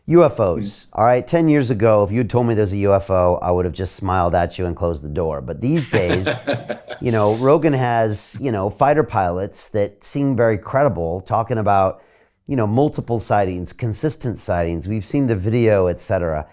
UFOs. All right. 10 years ago, if you had told me there's a UFO, I would have just smiled at you and closed the door. But these days, Rogan has, fighter pilots that seem very credible talking about, multiple sightings, consistent sightings. We've seen the video, etc.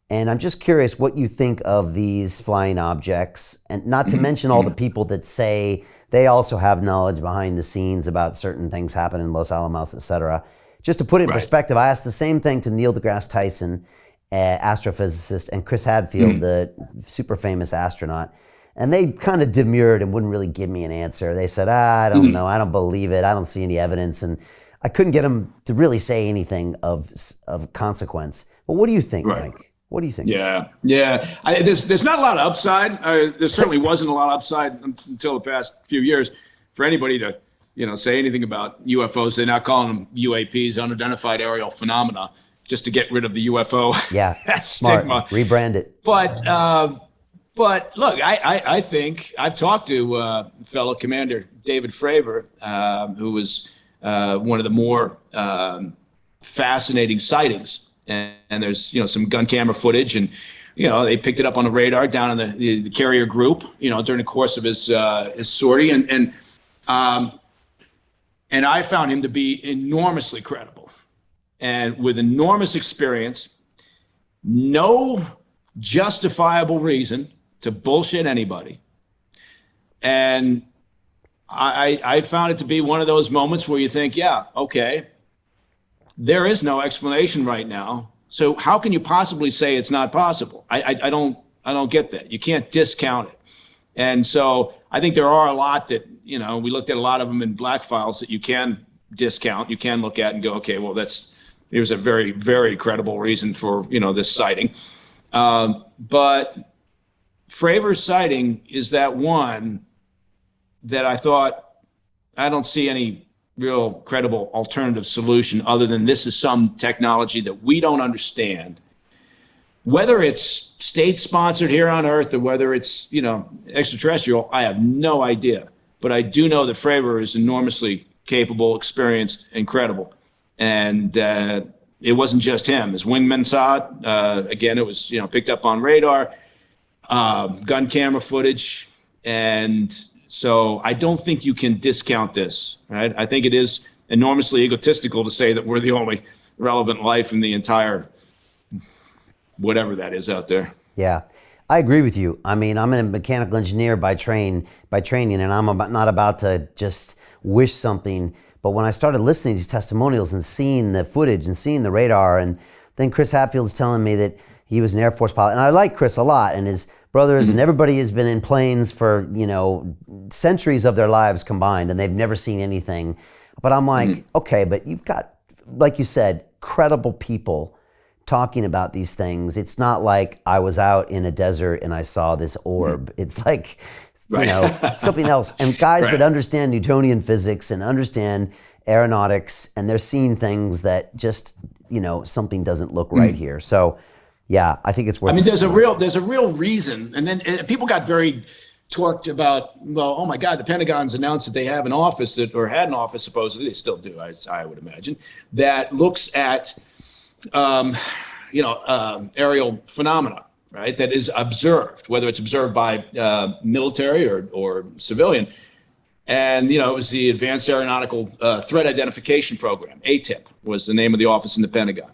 And I'm just curious what you think of these flying objects, and not to mention all the people that say they also have knowledge behind the scenes about certain things happening in Los Alamos, etc. Just to put it in perspective, I asked the same thing to Neil deGrasse Tyson, astrophysicist, and Chris Hadfield, the super famous astronaut. And they kind of demurred and wouldn't really give me an answer. They said, I don't know. I don't believe it. I don't see any evidence. And I couldn't get them to really say anything of consequence. But what do you think, Mike? What do you think? Yeah. There's not a lot of upside. There certainly wasn't a lot of upside until the past few years for anybody to say anything about UFOs. They're not calling them UAPs, unidentified aerial phenomena, just to get rid of the UFO stigma. Rebrand it. But look, I think I've talked to fellow Commander David Fravor, who was one of the more fascinating sightings. And there's some gun camera footage, and they picked it up on the radar down in the carrier group, during the course of his sortie, and I found him to be enormously credible and with enormous experience, no justifiable reason to bullshit anybody. And I found it to be one of those moments where you think, yeah, okay, there is no explanation right now. So how can you possibly say it's not possible? I don't get that. You can't discount it. And so I think there are a lot that, we looked at a lot of them in black files that you can discount, you can look at and go, okay, well, there's a very, very credible reason for, this sighting. But Fravor's sighting is that one that I thought, I don't see any real credible alternative solution other than this is some technology that we don't understand. Whether it's state-sponsored here on Earth or whether it's, extraterrestrial, I have no idea. But I do know that Fravor is enormously capable, experienced, and credible. And it wasn't just him. His wingmen saw it. Again, it was, picked up on radar, gun camera footage. And so I don't think you can discount this, right? I think it is enormously egotistical to say that we're the only relevant life in the entire whatever that is out there. Yeah, I agree with you. I mean, I'm a mechanical engineer by training, and I'm not about to just wish something. But when I started listening to these testimonials and seeing the footage and seeing the radar, and then Chris Hatfield's telling me that he was an Air Force pilot, and I like Chris a lot, and his brothers and everybody has been in planes for, centuries of their lives combined, and they've never seen anything. But I'm like, okay, but you've got, like you said, credible people talking about these things. It's not like I was out in a desert and I saw this orb. It's like, something else. And guys that understand Newtonian physics and understand aeronautics, and they're seeing things that just, something doesn't look right here. So, yeah, I think it's worth. I mean, there's a real reason, and then people got very torqued about, well, oh my God, the Pentagon's announced that they have an office or had an office, supposedly they still do, I would imagine, that looks at, aerial phenomena, right? That is observed, whether it's observed by military or civilian, and it was the Advanced Aeronautical Threat Identification Program. ATIP was the name of the office in the Pentagon.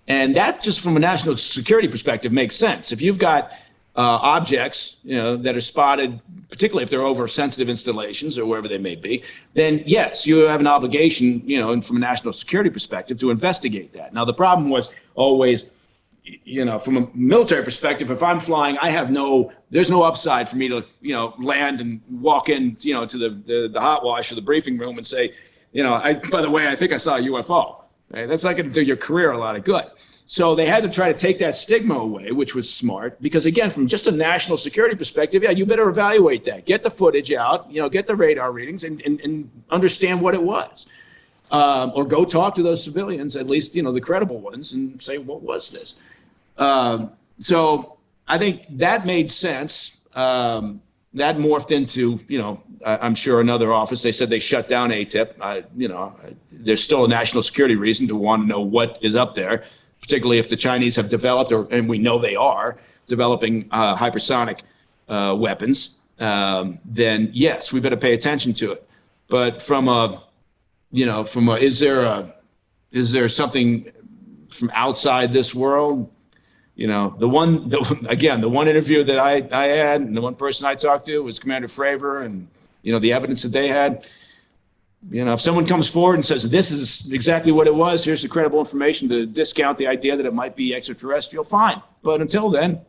And that, just from a national security perspective, makes sense. If you've got objects, that are spotted, particularly if they're over sensitive installations or wherever they may be, then yes, you have an obligation, and from a national security perspective, to investigate that. Now, the problem was always, from a military perspective, if I'm flying, there's no upside for me to, land and walk in, to the hot wash or the briefing room and say, by the way, I think I saw a UFO. Right? That's not going to do your career a lot of good. So they had to try to take that stigma away, which was smart, because again, from just a national security perspective, yeah, you better evaluate that. Get the footage out, get the radar readings and understand what it was. Or go talk to those civilians, at least, the credible ones, and say, what was this? So I think that made sense. That morphed into, I'm sure another office. They said they shut down ATIP. There's still a national security reason to want to know what is up there. particularly if the Chinese have developed, and we know they are, developing hypersonic weapons, then yes, we better pay attention to it. But is there something from outside this world? The one interview that I had, and the one person I talked to was Commander Fravor, and the evidence that they had. If someone comes forward and says this is exactly what it was, here's the credible information to discount the idea that it might be extraterrestrial, fine. But until then,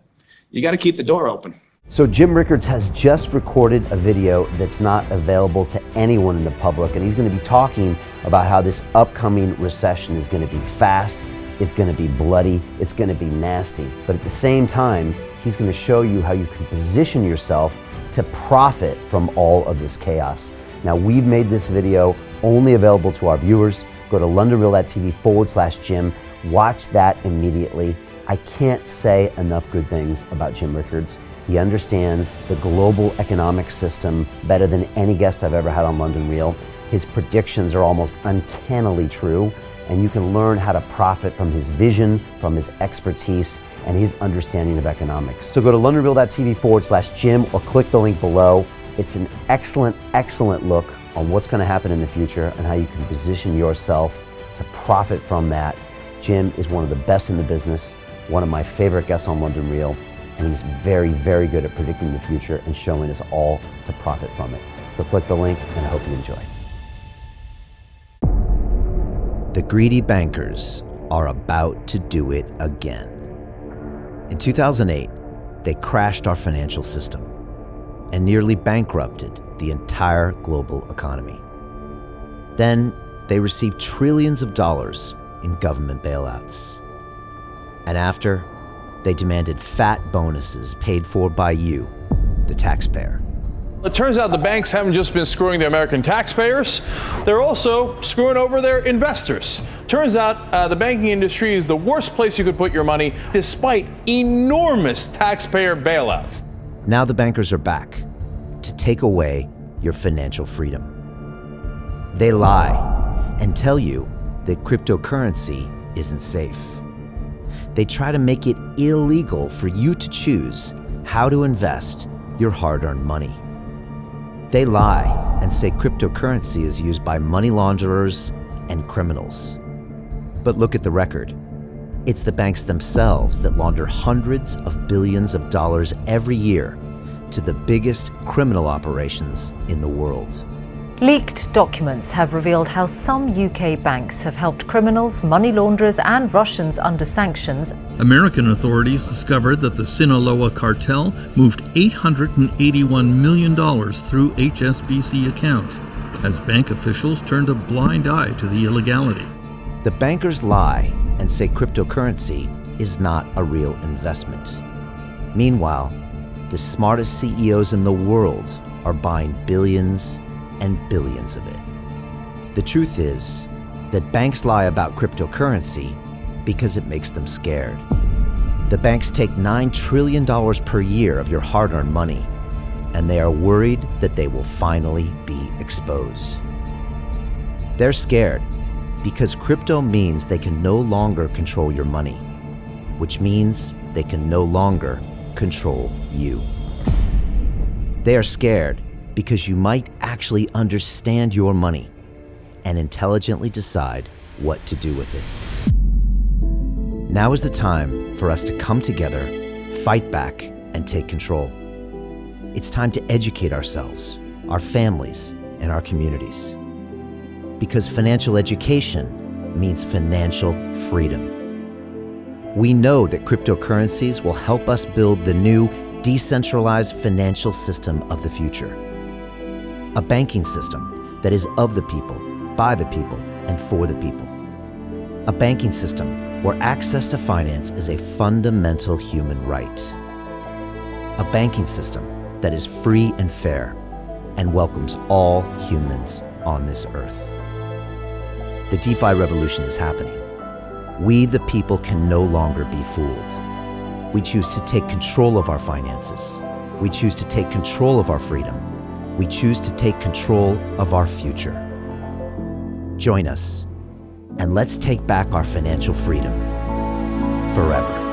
you got to keep the door open. So Jim Rickards has just recorded a video that's not available to anyone in the public, and he's going to be talking about how this upcoming recession is going to be fast, it's going to be bloody, it's going to be nasty. But at the same time, he's going to show you how you can position yourself to profit from all of this chaos. Now, we've made this video only available to our viewers. Go to londonreal.tv/Jim. Watch that immediately. I can't say enough good things about Jim Rickards. He understands the global economic system better than any guest I've ever had on London Real. His predictions are almost uncannily true, and you can learn how to profit from his vision, from his expertise, and his understanding of economics. So go to londonreal.tv/Jim or click the link below. It's an excellent, excellent look on what's going to happen in the future and how you can position yourself to profit from that. Jim is one of the best in the business, one of my favorite guests on London Real, and he's very, very good at predicting the future and showing us all to profit from it. So click the link, and I hope you enjoy. The greedy bankers are about to do it again. In 2008, they crashed our financial system and nearly bankrupted the entire global economy. Then they received trillions of dollars in government bailouts. And after, they demanded fat bonuses paid for by you, the taxpayer. It turns out the banks haven't just been screwing the American taxpayers, they're also screwing over their investors. Turns out the banking industry is the worst place you could put your money, despite enormous taxpayer bailouts. Now the bankers are back to take away your financial freedom. They lie and tell you that cryptocurrency isn't safe. They try to make it illegal for you to choose how to invest your hard-earned money. They lie and say cryptocurrency is used by money launderers and criminals. But look at the record. It's the banks themselves that launder hundreds of billions of dollars every year to the biggest criminal operations in the world. Leaked documents have revealed how some UK banks have helped criminals, money launderers and Russians under sanctions. American authorities discovered that the Sinaloa cartel moved $881 million through HSBC accounts as bank officials turned a blind eye to the illegality. The bankers lie and say cryptocurrency is not a real investment. Meanwhile, the smartest CEOs in the world are buying billions and billions of it. The truth is that banks lie about cryptocurrency because it makes them scared. The banks take $9 trillion per year of your hard-earned money, and they are worried that they will finally be exposed. They're scared because crypto means they can no longer control your money, which means they can no longer control you. They are scared because you might actually understand your money and intelligently decide what to do with it. Now is the time for us to come together, fight back, and take control. It's time to educate ourselves, our families, and our communities. Because financial education means financial freedom. We know that cryptocurrencies will help us build the new decentralized financial system of the future. A banking system that is of the people, by the people, and for the people. A banking system where access to finance is a fundamental human right. A banking system that is free and fair and welcomes all humans on this earth. The DeFi revolution is happening. We, the people, can no longer be fooled. We choose to take control of our finances. We choose to take control of our freedom. We choose to take control of our future. Join us, and let's take back our financial freedom forever.